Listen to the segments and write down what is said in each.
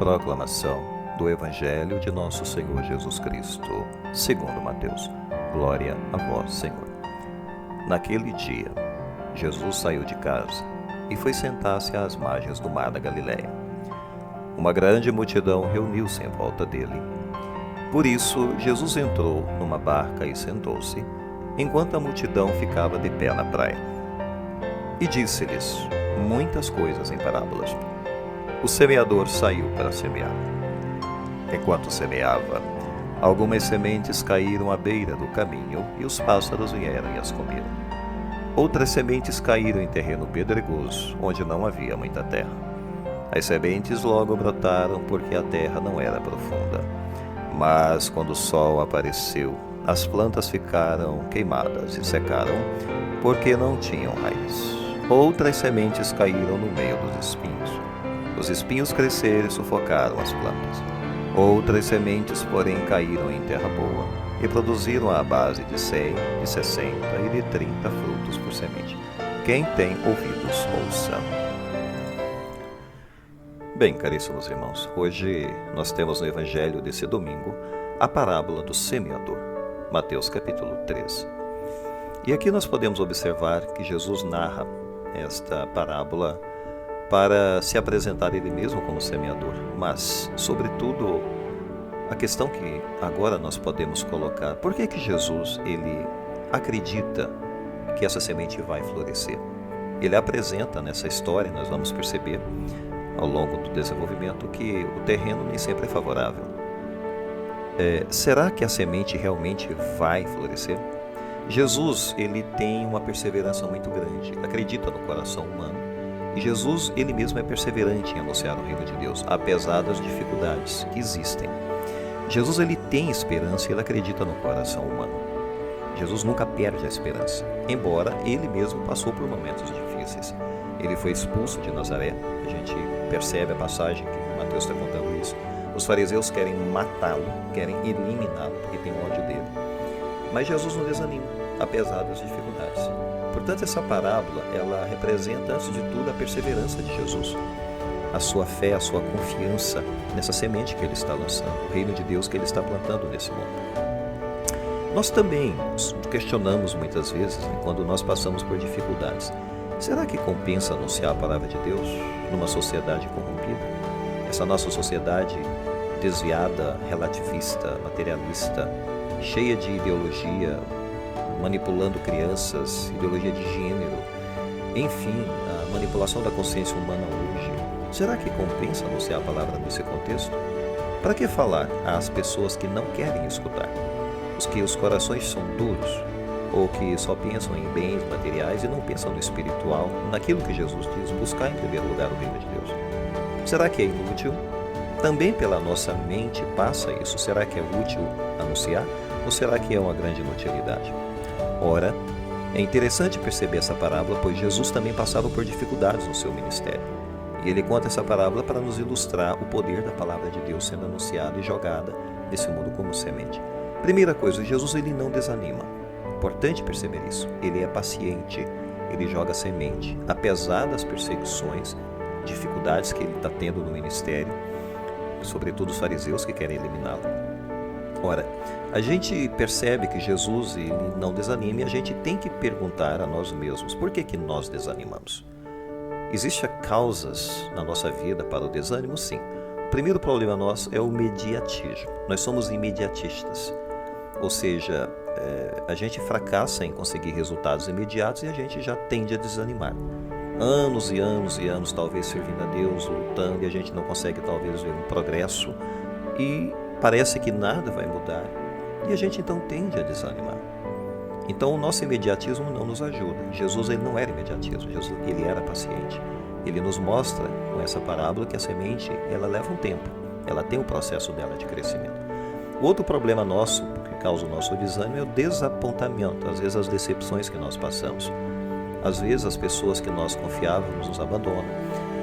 Proclamação do Evangelho de Nosso Senhor Jesus Cristo, segundo Mateus. Glória a vós, Senhor. Naquele dia, Jesus saiu de casa e foi sentar-se às margens do mar da Galileia. Uma grande multidão reuniu-se em volta dele. Por isso, Jesus entrou numa barca e sentou-se, enquanto a multidão ficava de pé na praia. E disse-lhes muitas coisas em parábolas. O semeador saiu para semear. Enquanto semeava, algumas sementes caíram à beira do caminho e os pássaros vieram e as comeram. Outras sementes caíram em terreno pedregoso, onde não havia muita terra. As sementes logo brotaram porque a terra não era profunda. Mas quando o sol apareceu, as plantas ficaram queimadas e secaram, porque não tinham raiz. Outras sementes caíram no meio dos espinhos. Os espinhos cresceram e sufocaram as plantas. Outras sementes, porém, caíram em terra boa e produziram à base de 100, de 60 e de 30 frutos por semente. Quem tem ouvidos, ouça. Bem, caríssimos irmãos, hoje nós temos no Evangelho desse domingo a parábola do semeador, Mateus capítulo 13. E aqui nós podemos observar que Jesus narra esta parábola para se apresentar ele mesmo como semeador, mas, sobretudo, a questão que agora nós podemos colocar, por que Jesus ele acredita que essa semente vai florescer? Ele apresenta nessa história, nós vamos perceber ao longo do desenvolvimento, que o terreno nem sempre é favorável. Será que a semente realmente vai florescer? Jesus ele tem uma perseverança muito grande, ele acredita no coração humano. E Jesus, ele mesmo é perseverante em anunciar o reino de Deus, apesar das dificuldades que existem. Jesus, ele tem esperança e ele acredita no coração humano. Jesus nunca perde a esperança, embora ele mesmo passou por momentos difíceis. Ele foi expulso de Nazaré, a gente percebe a passagem que Mateus está contando isso. Os fariseus querem matá-lo, querem eliminá-lo, porque tem ódio dele. Mas Jesus não desanima, apesar das dificuldades. Portanto, essa parábola, ela representa, antes de tudo, a perseverança de Jesus. A sua fé, a sua confiança nessa semente que ele está lançando, o reino de Deus que ele está plantando nesse mundo. Nós também questionamos muitas vezes, quando nós passamos por dificuldades, será que compensa anunciar a palavra de Deus numa sociedade corrompida? Essa nossa sociedade desviada, relativista, materialista, cheia de ideologia, manipulando crianças, ideologia de gênero, enfim, a manipulação da consciência humana hoje. Será que compensa anunciar a palavra nesse contexto? Para que falar às pessoas que não querem escutar? Os que os corações são duros, ou que só pensam em bens materiais e não pensam no espiritual, naquilo que Jesus diz, buscar em primeiro lugar o reino de Deus. Será que é inútil? Também pela nossa mente passa isso. Será que é útil anunciar? Ou será que é uma grande inutilidade? Ora, é interessante perceber essa parábola, pois Jesus também passava por dificuldades no seu ministério. E ele conta essa parábola para nos ilustrar o poder da palavra de Deus sendo anunciada e jogada nesse mundo como semente. Primeira coisa, Jesus ele não desanima. Importante perceber isso. Ele é paciente, ele joga semente. Apesar das perseguições, dificuldades que ele está tendo no ministério, sobretudo os fariseus que querem eliminá-lo. Ora, a gente percebe que Jesus ele não desanima e a gente tem que perguntar a nós mesmos, por que nós desanimamos? Existem causas na nossa vida para o desânimo? Sim. O primeiro problema nosso é o imediatismo. Nós somos imediatistas, ou seja, a gente fracassa em conseguir resultados imediatos e a gente já tende a desanimar. Anos e anos e anos talvez servindo a Deus, lutando, e a gente não consegue talvez ver um progresso e parece que nada vai mudar e a gente então tende a desanimar. Então o nosso imediatismo não nos ajuda. Jesus ele não era imediatismo, Jesus ele era paciente. Ele nos mostra com essa parábola que a semente ela leva um tempo, ela tem o processo dela de crescimento. O outro problema nosso, que causa o nosso desânimo, é o desapontamento, às vezes as decepções que nós passamos. Às vezes as pessoas que nós confiávamos nos abandonam.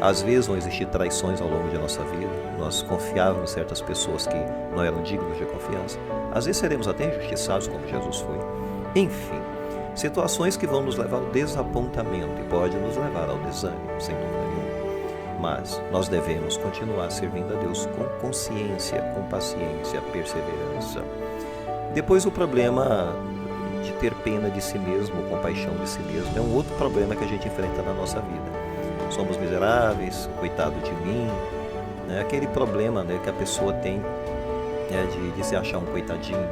Às vezes vão existir traições ao longo de nossa vida. Nós confiávamos em certas pessoas que não eram dignas de confiança. Às vezes seremos até injustiçados como Jesus foi. Enfim, situações que vão nos levar ao desapontamento e pode nos levar ao desânimo, sem dúvida nenhuma. mas nós devemos continuar servindo a Deus com consciência, com paciência, perseverança. Depois, o problema de ter pena de si mesmo, compaixão de si mesmo, é um outro problema que a gente enfrenta na nossa vida. Somos miseráveis, coitado de mim, né? Aquele problema, né, que a pessoa tem, né, de se achar um coitadinho,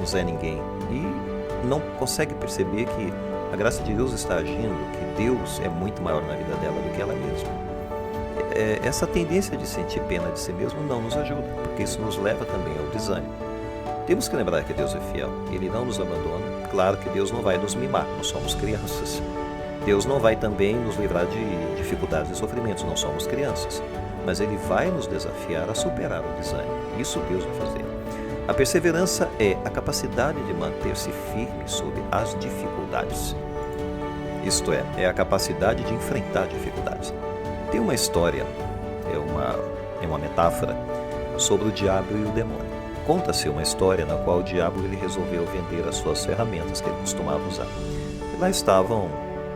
um Zé Ninguém, e não consegue perceber que a graça de Deus está agindo, que Deus é muito maior na vida dela do que ela mesma. Essa tendência de sentir pena de si mesmo não nos ajuda, porque isso nos leva também ao desânimo. Temos que lembrar que Deus é fiel, Ele não nos abandona. Claro que Deus não vai nos mimar, nós somos crianças. Deus não vai também nos livrar de dificuldades e sofrimentos, não somos crianças. Mas Ele vai nos desafiar a superar o desânimo. Isso Deus vai fazer. A perseverança é a capacidade de manter-se firme sobre as dificuldades. Isto é a capacidade de enfrentar dificuldades. Tem uma história, é uma metáfora sobre o diabo e o demônio. Conta-se uma história na qual o diabo ele resolveu vender as suas ferramentas que ele costumava usar. E lá estavam,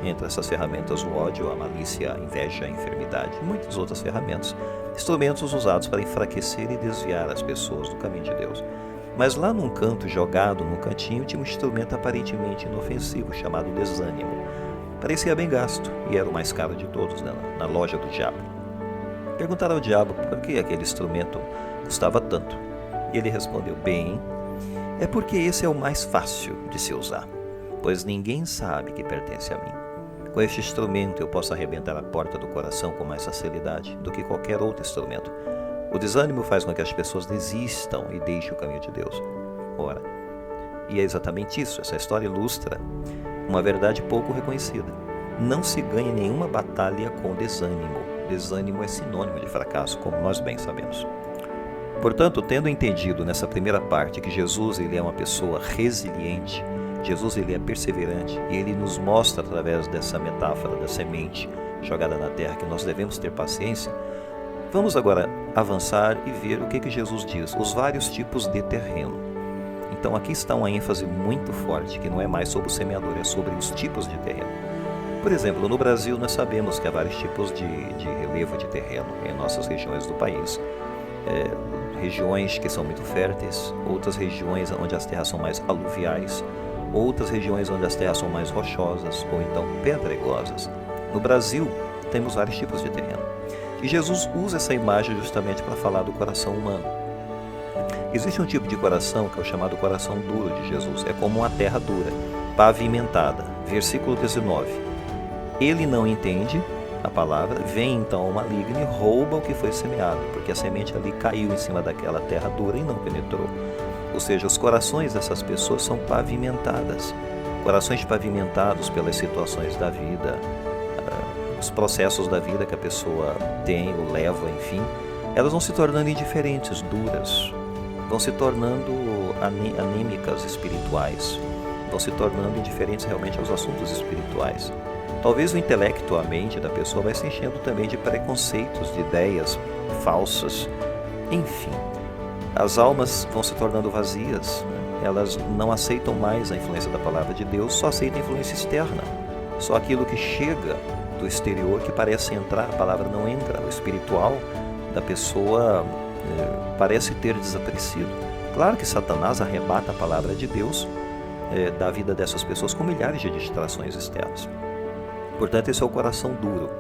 entre essas ferramentas, o ódio, a malícia, a inveja, a enfermidade e muitas outras ferramentas, instrumentos usados para enfraquecer e desviar as pessoas do caminho de Deus. Mas lá num canto, jogado num cantinho, tinha um instrumento aparentemente inofensivo, chamado desânimo. Parecia bem gasto e era o mais caro de todos, né, na loja do diabo. Perguntaram ao diabo por que aquele instrumento custava tanto. E ele respondeu: bem, é porque esse é o mais fácil de se usar, pois ninguém sabe que pertence a mim. Com este instrumento eu posso arrebentar a porta do coração com mais facilidade do que qualquer outro instrumento. O desânimo faz com que as pessoas desistam e deixem o caminho de Deus. Ora, e é exatamente isso, essa história ilustra uma verdade pouco reconhecida. Não se ganha nenhuma batalha com desânimo. Desânimo é sinônimo de fracasso, como nós bem sabemos. Portanto, tendo entendido nessa primeira parte que Jesus ele é uma pessoa resiliente, Jesus ele é perseverante e ele nos mostra através dessa metáfora da semente jogada na terra que nós devemos ter paciência, vamos agora avançar e ver o que Jesus diz, os vários tipos de terreno. Então aqui está uma ênfase muito forte, que não é mais sobre o semeador, é sobre os tipos de terreno. Por exemplo, no Brasil nós sabemos que há vários tipos de relevo de terreno em nossas regiões do país. Regiões que são muito férteis, outras regiões onde as terras são mais aluviais, outras regiões onde as terras são mais rochosas ou então pedregosas. No Brasil temos vários tipos de terreno. E Jesus usa essa imagem justamente para falar do coração humano. Existe um tipo de coração que é o chamado coração duro de Jesus. É como uma terra dura, pavimentada. Versículo 19. Ele não entende a palavra, vem então o maligno e rouba o que foi semeado, porque a semente ali caiu em cima daquela terra dura e não penetrou. Ou seja, os corações dessas pessoas são pavimentadas. Corações pavimentados pelas situações da vida, os processos da vida que a pessoa tem ou leva, enfim, elas vão se tornando indiferentes, duras, vão se tornando anêmicas espirituais, vão se tornando indiferentes realmente aos assuntos espirituais. Talvez o intelecto, a mente da pessoa vai se enchendo também de preconceitos, de ideias falsas. Enfim, as almas vão se tornando vazias, né? Elas não aceitam mais a influência da palavra de Deus, só aceitam a influência externa. Só aquilo que chega do exterior que parece entrar, a palavra não entra. O espiritual da pessoa parece ter desaparecido. Claro que Satanás arrebata a palavra de Deus da vida dessas pessoas com milhares de distrações externas. Portanto, esse é o coração duro.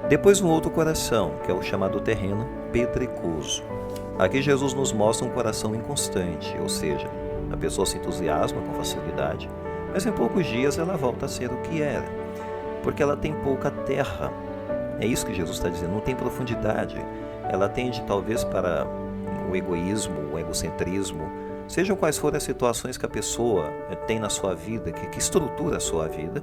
Depois um outro coração, que é o chamado terreno pedregoso. Aqui Jesus nos mostra um coração inconstante, ou seja, a pessoa se entusiasma com facilidade, mas em poucos dias ela volta a ser o que era, porque ela tem pouca terra. É isso que Jesus está dizendo, não tem profundidade. Ela tende talvez para o egoísmo, o egocentrismo, sejam quais forem as situações que a pessoa tem na sua vida, que estrutura a sua vida.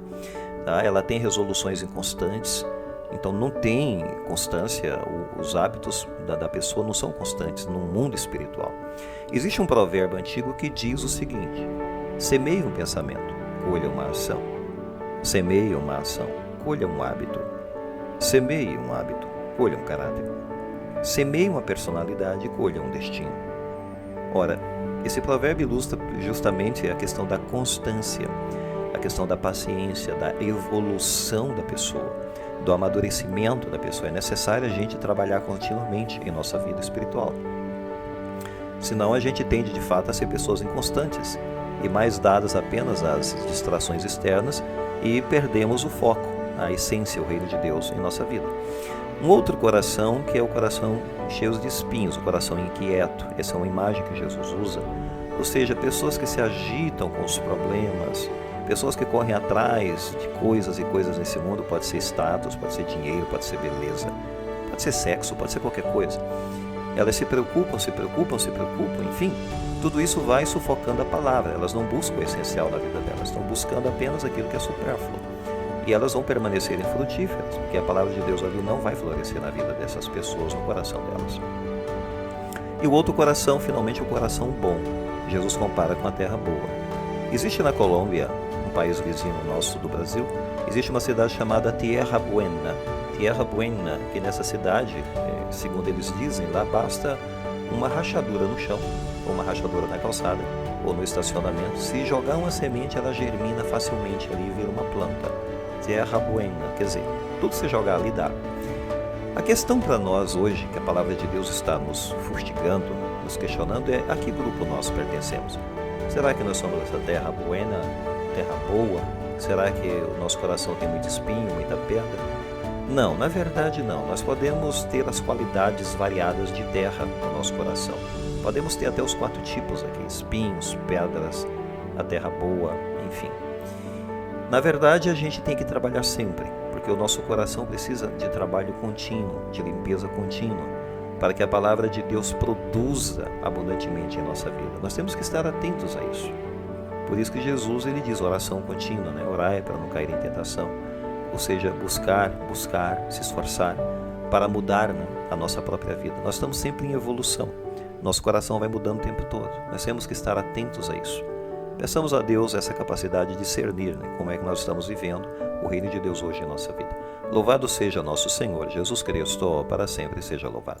Ela tem resoluções inconstantes, então não tem constância, os hábitos da pessoa não são constantes no mundo espiritual. Existe um provérbio antigo que diz o seguinte: semeie um pensamento, colha uma ação. Semeie uma ação, colha um hábito. Semeie um hábito, colha um caráter. Semeie uma personalidade, colha um destino. Ora, esse provérbio ilustra justamente a questão da constância, a questão da paciência, da evolução da pessoa. do amadurecimento da pessoa. É necessário a gente trabalhar continuamente em nossa vida espiritual. Senão a gente tende de fato a ser pessoas inconstantes e mais dadas apenas às distrações externas e perdemos o foco, a essência, o reino de Deus em nossa vida. Um outro coração que é o coração cheio de espinhos, o coração inquieto. Essa é uma imagem que Jesus usa. Ou seja, pessoas que se agitam com os problemas, pessoas que correm atrás de coisas e coisas nesse mundo. Pode ser status, pode ser dinheiro, pode ser beleza, pode ser sexo, pode ser qualquer coisa. Elas se preocupam, enfim, tudo isso vai sufocando a palavra. Elas não buscam o essencial na vida delas, estão buscando apenas aquilo que é supérfluo. E elas vão permanecer infrutíferas, porque a palavra de Deus ali não vai florescer na vida dessas pessoas, no coração delas. E o outro coração, finalmente, o coração bom. Jesus compara com a terra boa. Existe na Colômbia, um país vizinho nosso do Brasil, existe uma cidade chamada Tierra Buena. Tierra Buena, que nessa cidade, segundo eles dizem, lá basta uma rachadura no chão, ou uma rachadura na calçada, ou no estacionamento. Se jogar uma semente, ela germina facilmente ali e vira uma planta. Terra buena, quer dizer, tudo se jogar ali dá. A questão para nós hoje, que a palavra de Deus está nos fustigando, nos questionando, é a que grupo nós pertencemos. Será que nós somos essa terra buena, terra boa? Será que o nosso coração tem muito espinho, muita pedra? Não, na verdade não. Nós podemos ter as qualidades variadas de terra no nosso coração. Podemos ter até os 4 tipos aqui, espinhos, pedras, a terra boa, enfim. Na verdade, a gente tem que trabalhar sempre, porque o nosso coração precisa de trabalho contínuo, de limpeza contínua, para que a palavra de Deus produza abundantemente em nossa vida. Nós temos que estar atentos a isso. Por isso que Jesus ele diz oração contínua, né? Orar para não cair em tentação. Ou seja, buscar, se esforçar para mudar, né, a nossa própria vida. Nós estamos sempre em evolução. Nosso coração vai mudando o tempo todo. Nós temos que estar atentos a isso. Peçamos a Deus essa capacidade de discernir, né, como é que nós estamos vivendo o reino de Deus hoje em nossa vida. Louvado seja nosso Senhor Jesus Cristo, para sempre seja louvado.